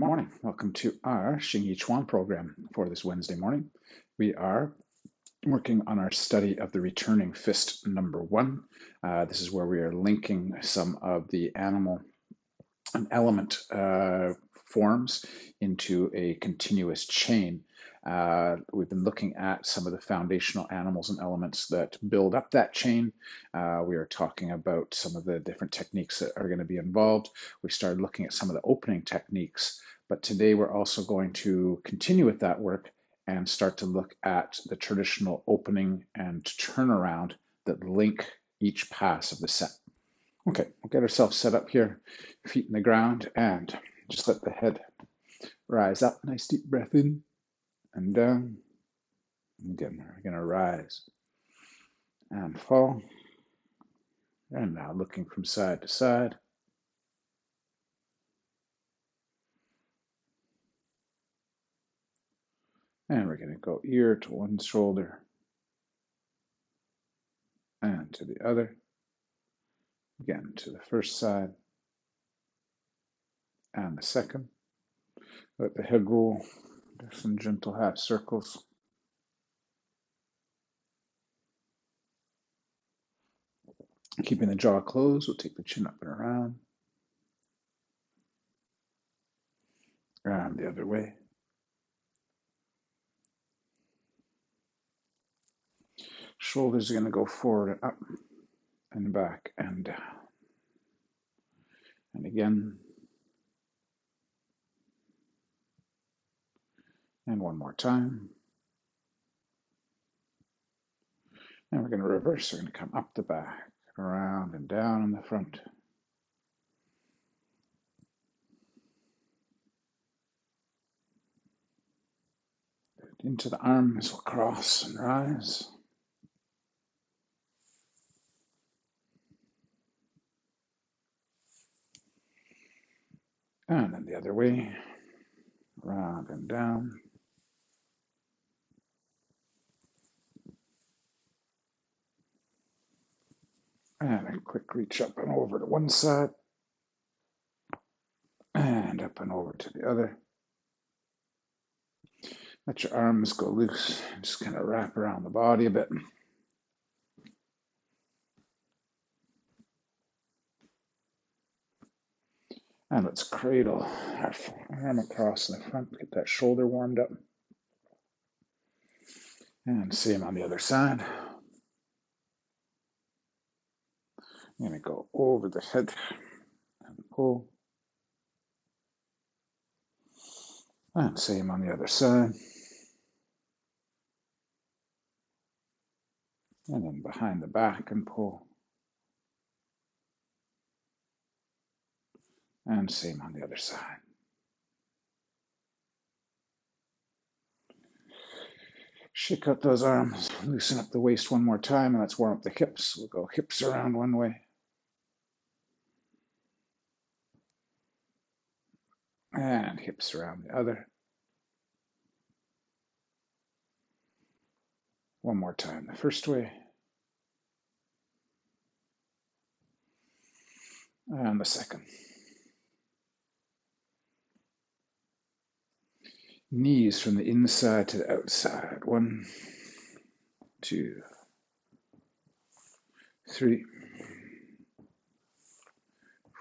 morning. Welcome to our Hsing I Chuan program for this Wednesday morning. We are working on our study of the returning fist number 1. This is where we are linking some of the animal and element forms into a continuous chain. We've been looking at some of the foundational animals and elements that build up that chain. We are talking about some of the different techniques that are going to be involved. We started looking at some of the opening techniques, but today we're also going to continue with that work and start to look at the traditional opening and turnaround that link each pass of the set. Okay, we'll get ourselves set up here, feet in the ground, and just let the head rise up. Nice deep breath in and down. Again, we're going to rise and fall. And now looking from side to side. And we're going to go ear to one shoulder and to the other. Again, to the first side and the second. Let the head roll. Do some gentle half circles. Keeping the jaw closed, we'll take the chin up and around. And the other way. Shoulders are going to go forward and up and back and down. And again. And one more time. And we're going to reverse. We're going to come up the back, around and down in the front. Into the arms, we'll cross and rise. And then the other way, round and down. And a quick reach up and over to one side. And up and over to the other. Let your arms go loose. Just kind of wrap around the body a bit. And let's cradle our arm across in the front, get that shoulder warmed up. And same on the other side. I'm going to go over the head and pull. And same on the other side. And then behind the back and pull. And same on the other side. Shake out those arms, loosen up the waist one more time, and let's warm up the hips. We'll go hips around one way. And hips around the other. One more time the first way. And the second. Knees from the inside to the outside. 1, 2, 3,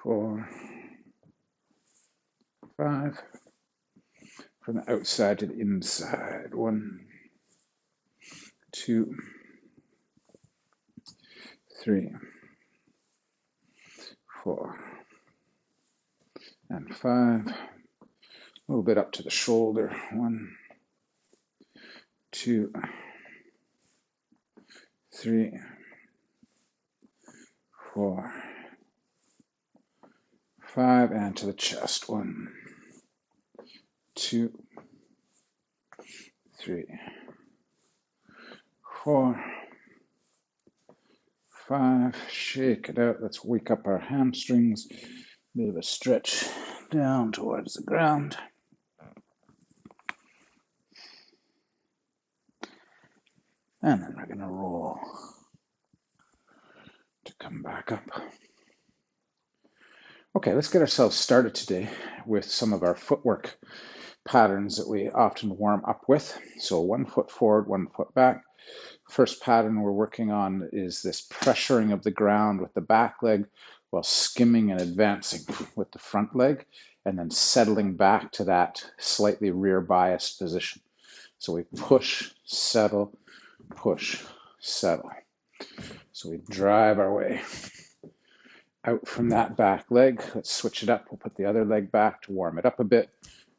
4, 5. From the outside to the inside. 1, 2, 3, 4, and 5. A little bit up to the shoulder. 1, 2, 3, 4, 5, and to the chest. 1, 2, 3, 4, 5. Shake it out. Let's wake up our hamstrings. Bit of a stretch down towards the ground. And then we're going to roll to come back up. Okay, let's get ourselves started today with some of our footwork patterns that we often warm up with. So 1 foot forward, 1 foot back. First pattern we're working on is this pressuring of the ground with the back leg while skimming and advancing with the front leg, and then settling back to that slightly rear biased position. So we push, settle, push, settle. So we drive our way out from that back leg. Let's switch it up. We'll put the other leg back to warm it up a bit.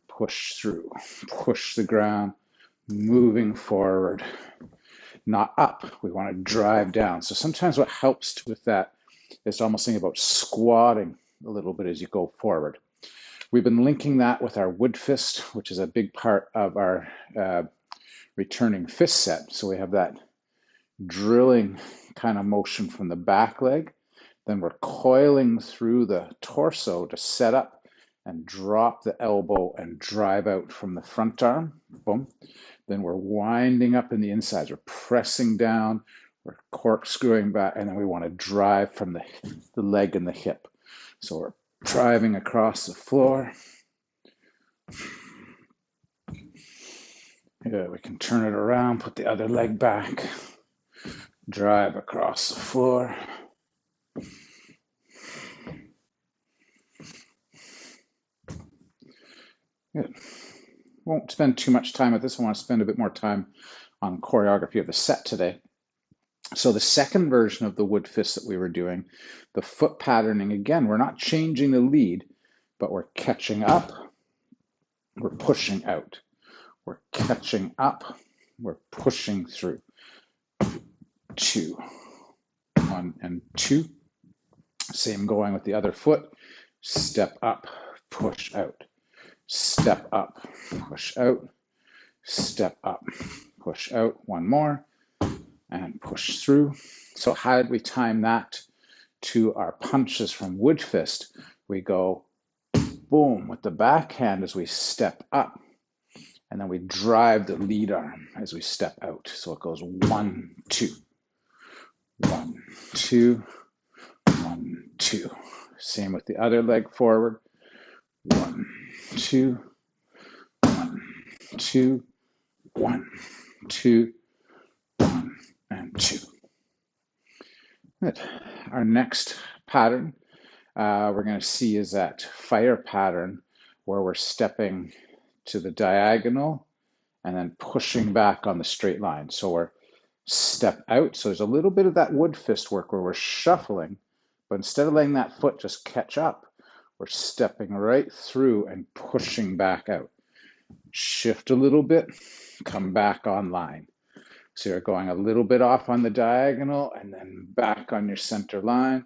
Push through, push the ground, moving forward, not up. We want to drive down. So sometimes what helps with that is almost thinking about squatting a little bit as you go forward. We've been linking that with our wood fist, which is a big part of our returning fist set. So we have that drilling kind of motion from the back leg. Then we're coiling through the torso to set up and drop the elbow and drive out from the front arm. Boom. Then we're winding up in the insides. We're pressing down, we're corkscrewing back, and then we want to drive from the leg and the hip. So we're driving across the floor. Yeah, we can turn it around, put the other leg back, drive across the floor. Good. Won't spend too much time with this. I want to spend a bit more time on choreography of the set today. So the second version of the wood fist that we were doing, the foot patterning, again, we're not changing the lead, but we're catching up, we're pushing out. We're catching up, we're pushing through. 2, 1 and 2. Same going with the other foot. Step up, push out. Step up, push out. Step up, push out. One more, and push through. So how did we time that to our punches from wood fist? We go boom with the backhand as we step up, and then we drive the lead arm as we step out. So it goes 1, 2, 1, 2, 1, 2. Same with the other leg forward. 1, 2, 1, 2, 1, 2, 1, and 2. Good. Our next pattern we're going to see is that fire pattern where we're stepping to the diagonal and then pushing back on the straight line. So we're step out. So there's a little bit of that wood fist work where we're shuffling, but instead of letting that foot just catch up, we're stepping right through and pushing back out. Shift a little bit, come back online. So you're going a little bit off on the diagonal and then back on your center line,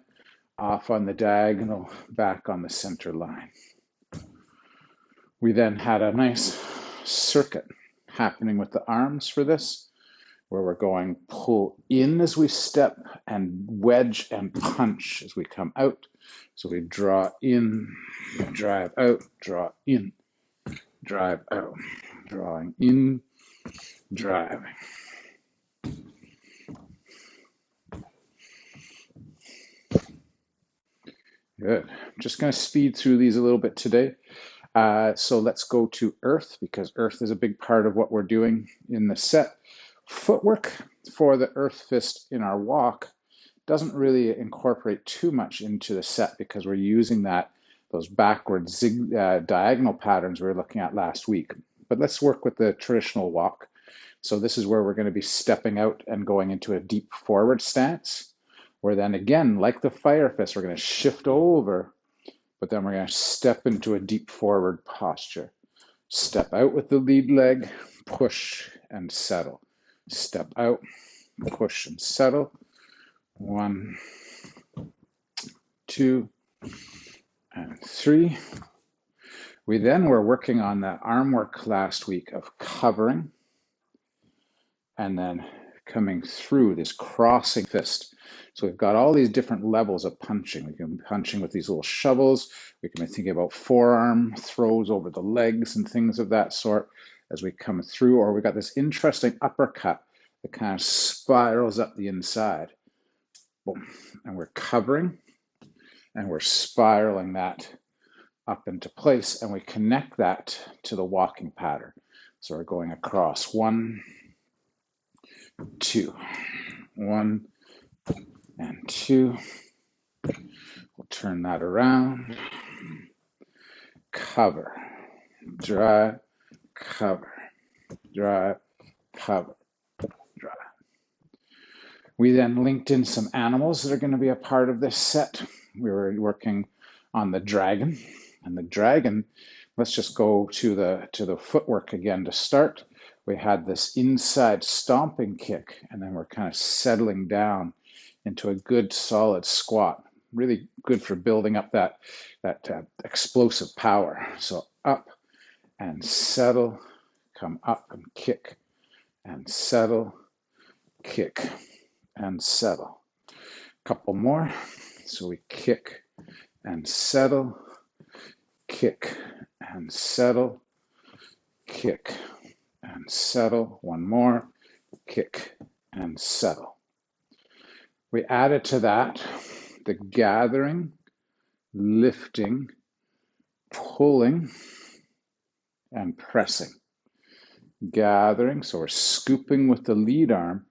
off on the diagonal, back on the center line. We then had a nice circuit happening with the arms for this, where we're going pull in as we step and wedge and punch as we come out. So we draw in, drive out, draw in, drive out, drawing in, driving. Good. I'm just going to speed through these a little bit today. So let's go to earth, because earth is a big part of what we're doing in the set. Footwork for the earth fist in our walk doesn't really incorporate too much into the set because we're using those backward diagonal patterns we were looking at last week. But let's work with the traditional walk. So this is where we're going to be stepping out and going into a deep forward stance, where then again, like the fire fist, we're going to shift over, but then we're going to step into a deep forward posture. Step out with the lead leg, push and settle. Step out, push and settle. 1, 2, and 3. We then were working on that arm work last week of covering and then coming through this crossing fist. So we've got all these different levels of punching. We can be punching with these little shovels. We can be thinking about forearm throws over the legs and things of that sort as we come through. Or we've got this interesting uppercut that kind of spirals up the inside. Boom. And we're covering and we're spiraling that up into place, and we connect that to the walking pattern. So we're going across 1, 2, 1 and 2. We'll turn that around, cover, drive, cover, drive, cover, drive. We then linked in some animals that are going to be a part of this set. We were working on the dragon, and the dragon, let's just go to the footwork again to start. We had this inside stomping kick, and then we're kind of settling down into a good solid squat. Really good for building up that explosive power. So up and settle, come up and kick, and settle, kick, and settle. Couple more. So we kick and settle, kick and settle, kick and settle. One more, kick and settle. We added to that the gathering, lifting, pulling, and pressing. Gathering, so we're scooping with the lead arm,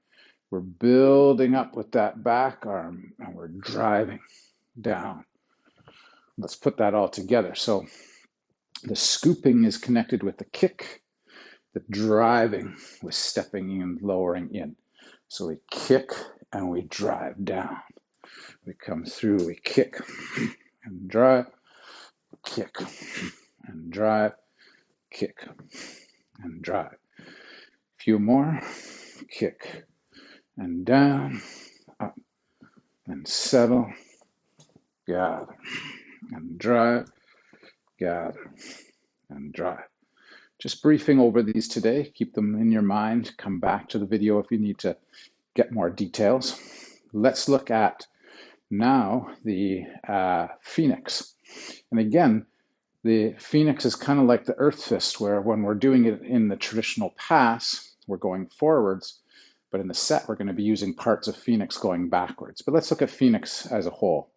we're building up with that back arm, and we're driving down. Let's put that all together. So the scooping is connected with the kick, the driving with stepping in, lowering in. So we kick and we drive down. We come through, we kick and drive, kick and drive, kick and drive. A few more, kick and down, up and settle, gather and drive, gather and drive. Just briefing over these today. Keep them in your mind. Come back to the video if you need to get more details. Let's look at now the Phoenix. And again, the Phoenix is kind of like the Earth Fist, where when we're doing it in the traditional pass, we're going forwards, but in the set, we're going to be using parts of Phoenix going backwards. But let's look at Phoenix as a whole.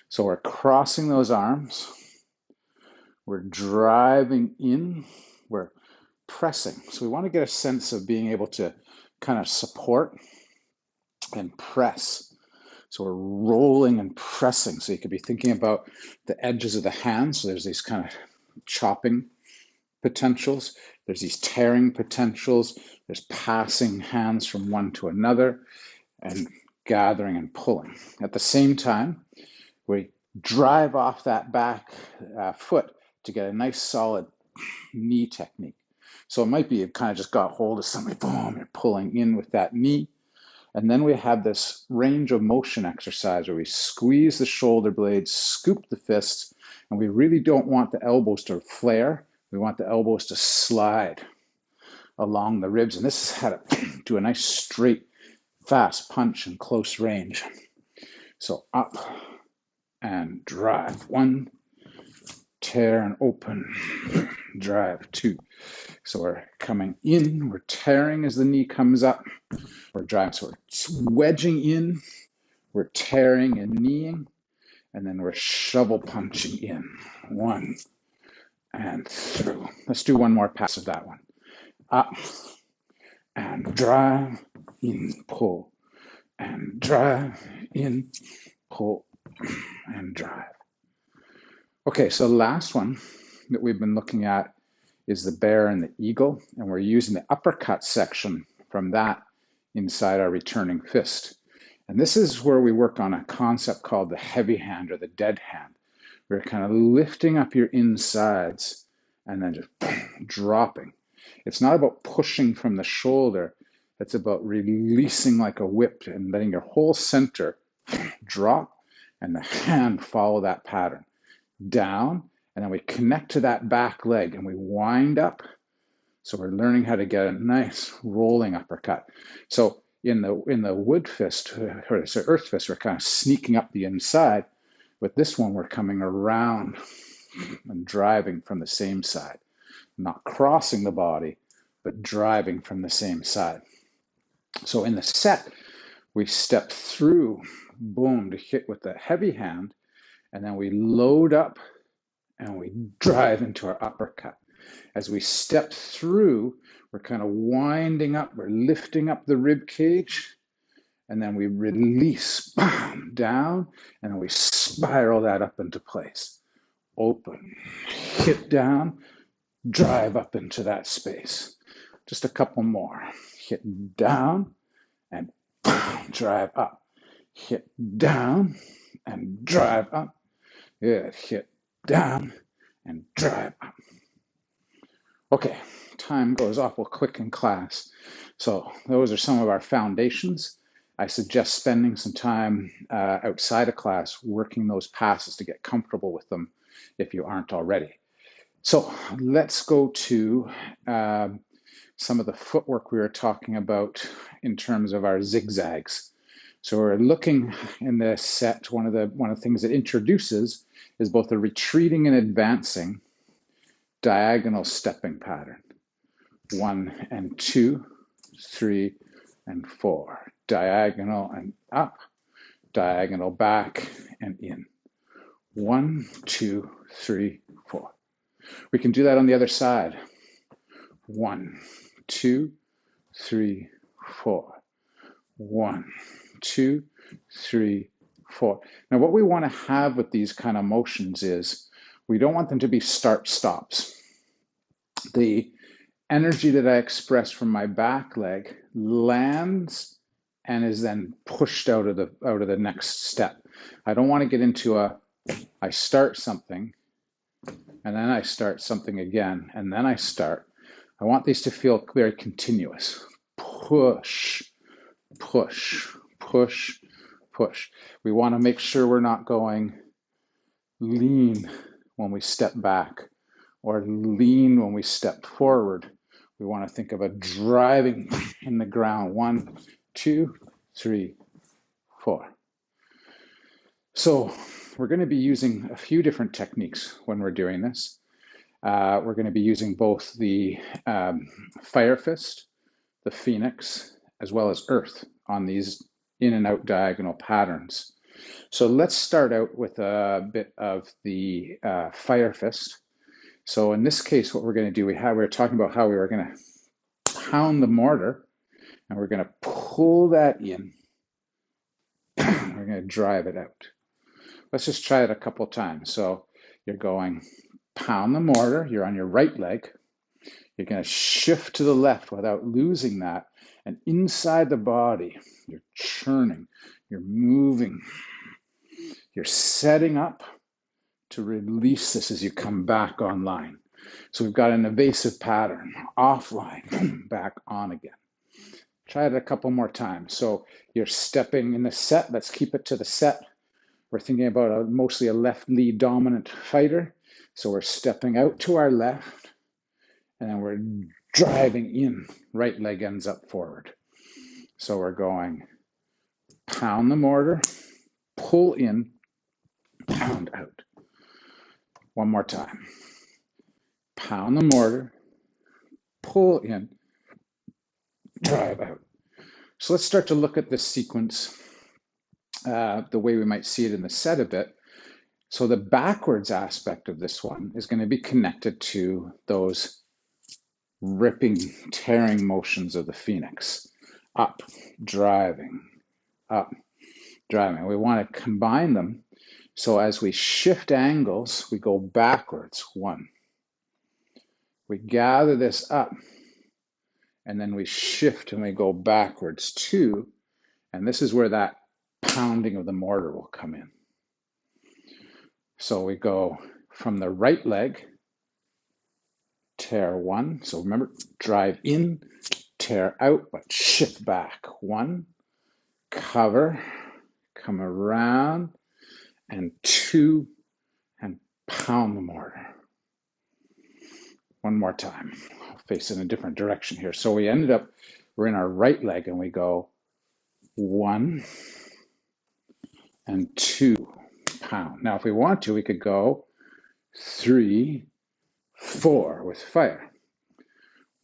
So we're crossing those arms, we're driving in, we're pressing. So we want to get a sense of being able to kind of support and press. So we're rolling and pressing. So you could be thinking about the edges of the hands. So there's these kind of chopping potentials. There's these tearing potentials. There's passing hands from one to another and gathering and pulling. At the same time, we drive off that back foot to get a nice solid knee technique. So it might be you kind of just got hold of somebody, boom, you're pulling in with that knee. And then we have this range of motion exercise where we squeeze the shoulder blades, scoop the fists, and we really don't want the elbows to flare. We want the elbows to slide along the ribs. And this is how to do a nice straight, fast punch in close range. So up and drive. 1, tear and open, drive. 2. So we're coming in, we're tearing as the knee comes up, we're driving, so we're wedging in, we're tearing and kneeing, and then we're shovel punching in. 1 and through. Let's do one more pass of that one. Up and drive, in, pull, and drive, in, pull, and drive. Okay, so the last one that we've been looking at is the bear and the eagle, and we're using the uppercut section from that inside our returning fist. And this is where we work on a concept called the heavy hand or the dead hand. We're kind of lifting up your insides and then just dropping. It's not about pushing from the shoulder. It's about releasing like a whip and letting your whole center drop and the hand follow that pattern. Down, and then we connect to that back leg and we wind up. So we're learning how to get a nice rolling uppercut. So in the wood fist, or the earth fist, we're kind of sneaking up the inside. With this one, we're coming around and driving from the same side. Not crossing the body, but driving from the same side. So in the set, we step through, boom, to hit with the heavy hand, and then we load up and we drive into our uppercut. As we step through, we're kind of winding up, we're lifting up the rib cage, and then we release, bam, down, and then we spiral that up into place. Open, hit down, drive up into that space. Just a couple more. Hit down and drive up. Hit down and drive up. Good. Hit down and drive up. Okay, time goes awful quick in class. So those are some of our foundations. I suggest spending some time outside of class working those passes to get comfortable with them if you aren't already. So let's go to some of the footwork we were talking about in terms of our zigzags. So we're looking in this set, one of the things it introduces is both a retreating and advancing diagonal stepping pattern. 1 and 2, 3 and 4. Diagonal and up, diagonal back and in. 1, 2, 3, 4. We can do that on the other side. 1, 2, 3, 4. 1, 2, 3, 4. Now what we want to have with these kind of motions is we don't want them to be start-stops. The energy that I express from my back leg lands and is then pushed out of the next step. I don't want to get into I start something and then I start something again and then I start. I want these to feel very continuous. Push, push, push, push. We want to make sure we're not going lean when we step back or lean when we step forward. We want to think of a driving in the ground. 1, 2, 3, 4. So we're going to be using a few different techniques when we're doing this. We're going to be using both the fire fist, the phoenix, as well as earth on these in and out diagonal patterns. So let's start out with a bit of the fire fist. So in this case, what we're going to do, we were talking about how we were going to pound the mortar, and we're going to pull that in. We're going to drive it out. Let's just try it a couple times. So you're going pound the mortar, you're on your right leg. You're going to shift to the left without losing that. And inside the body, you're churning, you're moving, you're setting up to release this as you come back online. So we've got an evasive pattern, offline, back on again. Try it a couple more times. So you're stepping in the set. Let's keep it to the set. We're thinking about mostly a left lead dominant fighter. So we're stepping out to our left, and then we're driving in. Right leg ends up forward. So we're going pound the mortar, pull in, pound out. One more time. Pound the mortar, pull in, drive out. So let's start to look at this sequence the way we might see it in the set a bit. So the backwards aspect of this one is going to be connected to those ripping, tearing motions of the phoenix. Up, driving, up, driving. We want to combine them. So as we shift angles, we go backwards. 1. We gather this up, and then we shift and we go backwards. 2. And this is where that pounding of the mortar will come in. So we go from the right leg, tear 1. So remember, drive in, tear out, but shift back. 1, cover, come around, and 2, and pound the mortar. One more time. I'll face in a different direction here. So we ended up, we're in our right leg, and we go 1 and 2, pound. Now, if we want to, we could go 3, 4 with fire.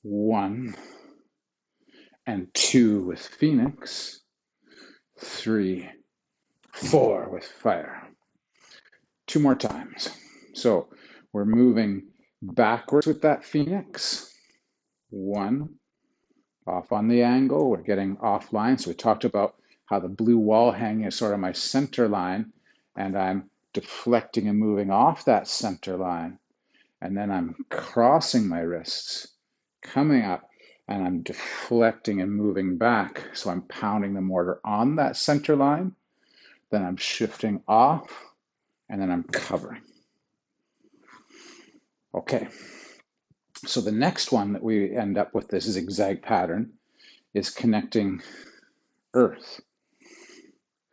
1 and 2 with phoenix. 3, 4 with fire. 2 more times. So we're moving backwards with that phoenix. 1, off on the angle, we're getting offline. So we talked about how the blue wall hanging is sort of my center line, and I'm deflecting and moving off that center line. And then I'm crossing my wrists, coming up, and I'm deflecting and moving back. So I'm pounding the mortar on that center line, then I'm shifting off, and then I'm covering. Okay, so the next one that we end up with this zigzag pattern is connecting earth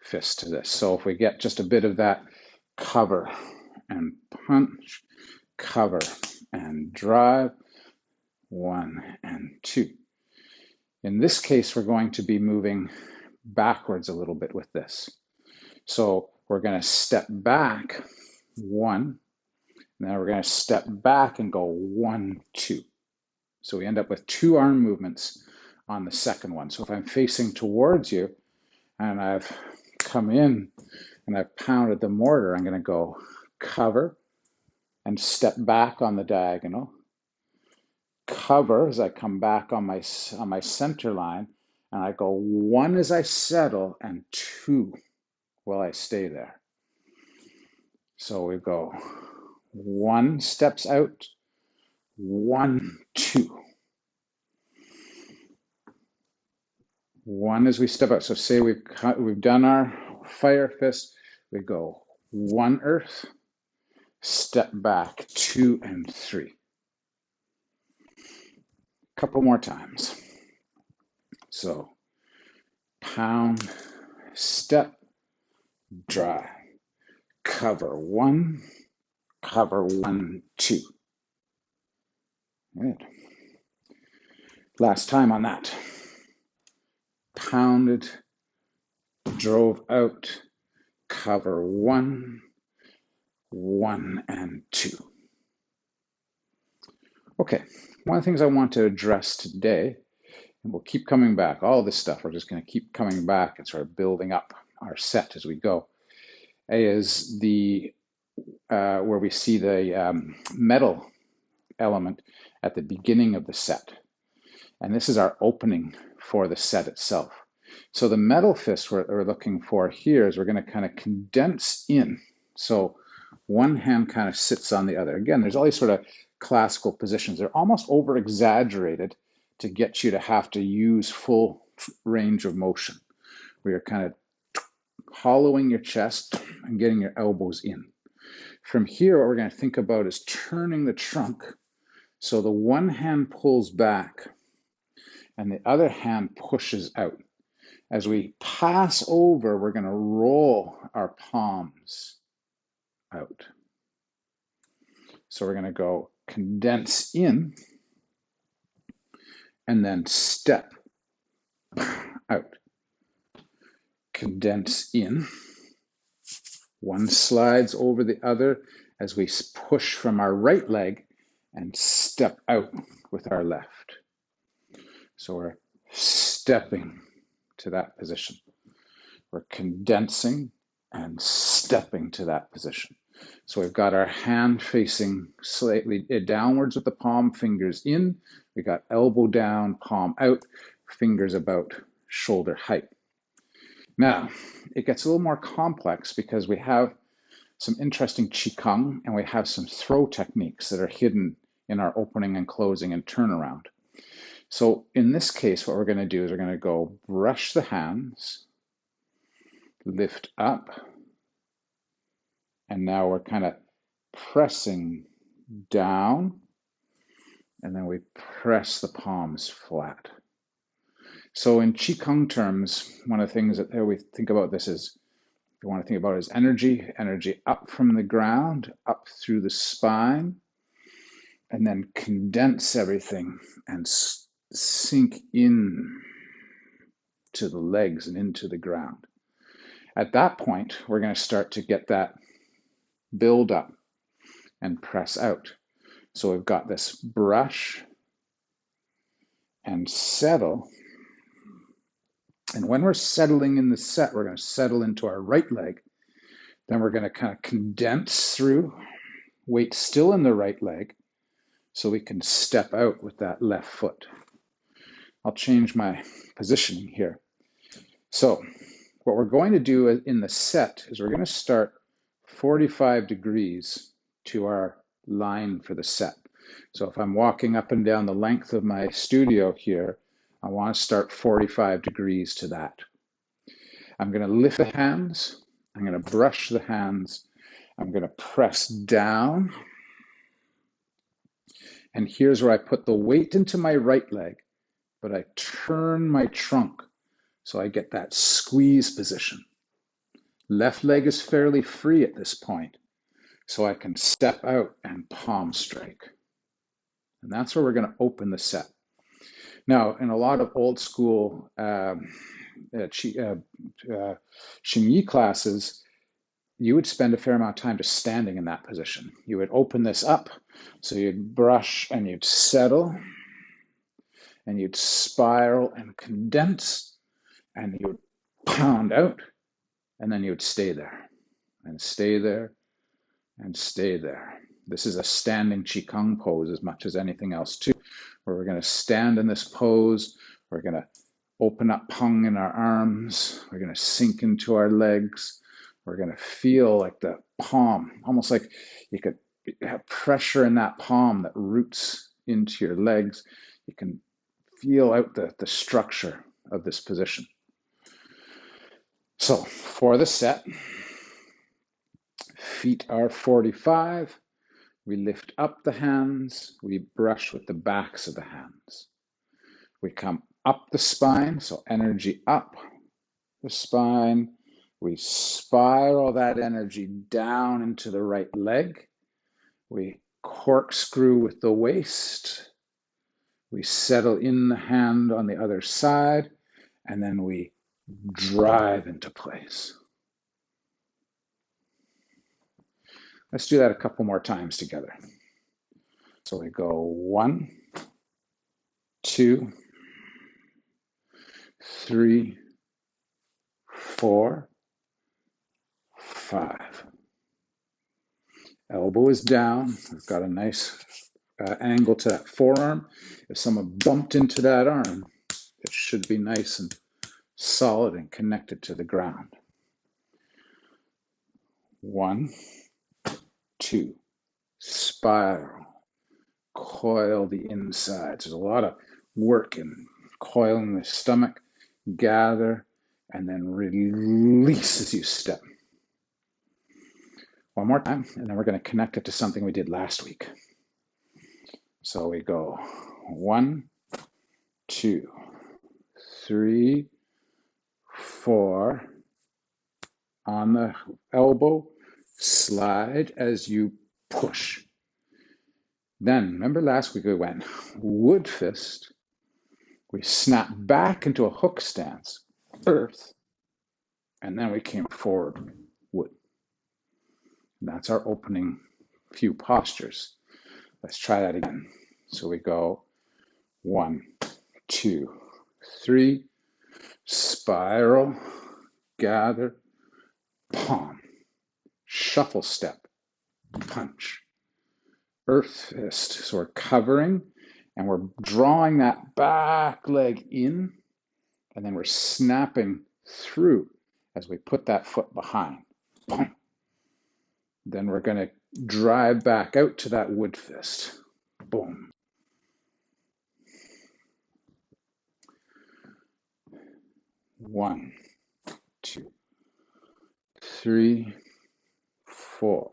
fist to this. So if we get just a bit of that cover and punch, cover and drive, 1 and 2. In this case, we're going to be moving backwards a little bit with this. So we're going to step back 1, now we're going to step back and go 1, 2. So we end up with 2 arm movements on the second one. So if I'm facing towards you and I've come in and I've pounded the mortar, I'm going to go cover and step back on the diagonal, cover as I come back on my center line, and I go 1 as I settle and 2 while I stay there. So we go 1 steps out, 1, 2. 1 as we step out. So say we've done our fire fist, we go 1 earth, step back 2 and 3. A couple more times. So pound, step, drive, cover 1, 2. Good. Last time on that. Pounded, drove out, cover 1, 1 and 2. Okay, one of the things I want to address today, and we'll keep coming back, all this stuff, we're just going to keep coming back and sort of building up our set as we go, is the where we see the metal element at the beginning of the set. And this is our opening for the set itself. So the metal fist we're looking for here is we're going to kind of condense in. So one hand kind of sits on the other. Again, there's all these sort of classical positions. They're almost over-exaggerated to get you to have to use full range of motion. We are kind of hollowing your chest and getting your elbows in. From here, what we're going to think about is turning the trunk so the one hand pulls back and the other hand pushes out. As we pass over, we're going to roll our palms out. So we're going to go condense in and then step out. Condense in. One slides over the other as we push from our right leg and step out with our left. So we're stepping to that position. We're condensing and stepping to that position. So we've got our hand facing slightly downwards with the palm, fingers in. We got elbow down, palm out, fingers about shoulder height. Now, it gets a little more complex because we have some interesting Qigong and we have some throw techniques that are hidden in our opening and closing and turnaround. So in this case, what we're going to do is we're going to go brush the hands, lift up, and now we're kind of pressing down, and then we press the palms flat. So in Qigong terms, one of the things that we think about this is, you want to think about is energy up from the ground, up through the spine, and then condense everything and sink in to the legs and into the ground. At that point, we're going to start to get that build up and press out. So we've got this brush and settle. And when we're settling in the set, we're going to settle into our right leg. Then we're going to kind of condense through, weight still in the right leg, so we can step out with that left foot. I'll change my positioning here. So what we're going to do in the set is we're going to start 45 degrees to our line for the set. So if I'm walking up and down the length of my studio here, I want to start 45 degrees to that. I'm going to lift the hands. I'm going to brush the hands. I'm going to press down. And here's where I put the weight into my right leg, but I turn my trunk so I get that squeeze position. Left leg is fairly free at this point, so I can step out and palm strike. And that's where we're going to open the set. Now, in a lot of old school Hsing I classes, you would spend a fair amount of time just standing in that position. You would open this up, so you'd brush and you'd settle, and you'd spiral and condense, and you would pound out, and then you would stay there, and stay there, and stay there. This is a standing Qigong pose as much as anything else too, where we're going to stand in this pose. We're going to open up Peng in our arms. We're going to sink into our legs. We're going to feel like the palm, almost like you could have pressure in that palm that roots into your legs. You can feel out the structure of this position. So for the set, feet are 45. We lift up the hands. We brush with the backs of the hands. We come up the spine, so energy up the spine. We spiral that energy down into the right leg. We corkscrew with the waist. We settle in the hand on the other side, and then we drive into place. Let's do that a couple more times together. So we go 1, 2, 3, 4, 5. Elbow is down. We've got a nice angle to that forearm. If someone bumped into that arm, it should be nice and solid and connected to the ground. 1, 2, spiral, coil the insides. There's a lot of work in coiling the stomach, gather, and then release as you step. One more time, and then we're going to connect it to something we did last week. So we go 1, 2, 3, 4. On the elbow, slide as you push. Then, remember last week we went wood fist. We snap back into a hook stance, earth, and then we came forward, wood. And that's our opening few postures. Let's try that again. So we go 1, 2, 3, spiral, gather, palm, shuffle step, punch, earth fist. So we're covering and we're drawing that back leg in, and then we're snapping through as we put that foot behind. Boom. Then we're going to drive back out to that wood fist. Boom. One, 2, 3, 4.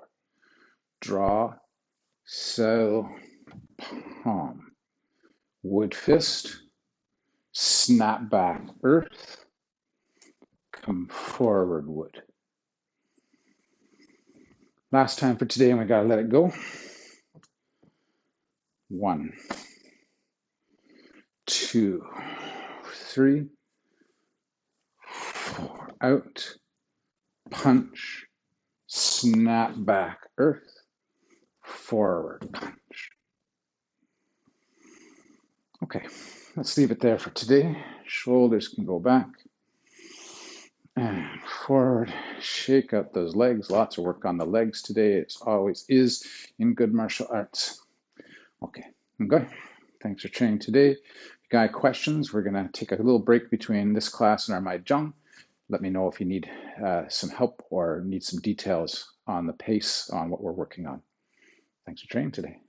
Draw, settle, palm. Wood fist, snap back, earth, come forward, wood. Last time for today, and we gotta let it go. 1, 2, 3, 4. Out, punch, snap back, earth, forward, punch. Okay, let's leave it there for today. Shoulders can go back. And forward, shake out those legs. Lots of work on the legs today. It always is in good martial arts. Okay, good. Thanks for training today. If you got questions, we're going to take a little break between this class and our Mahjong. Let me know if you need some help or need some details on the pace on what we're working on. Thanks for training today.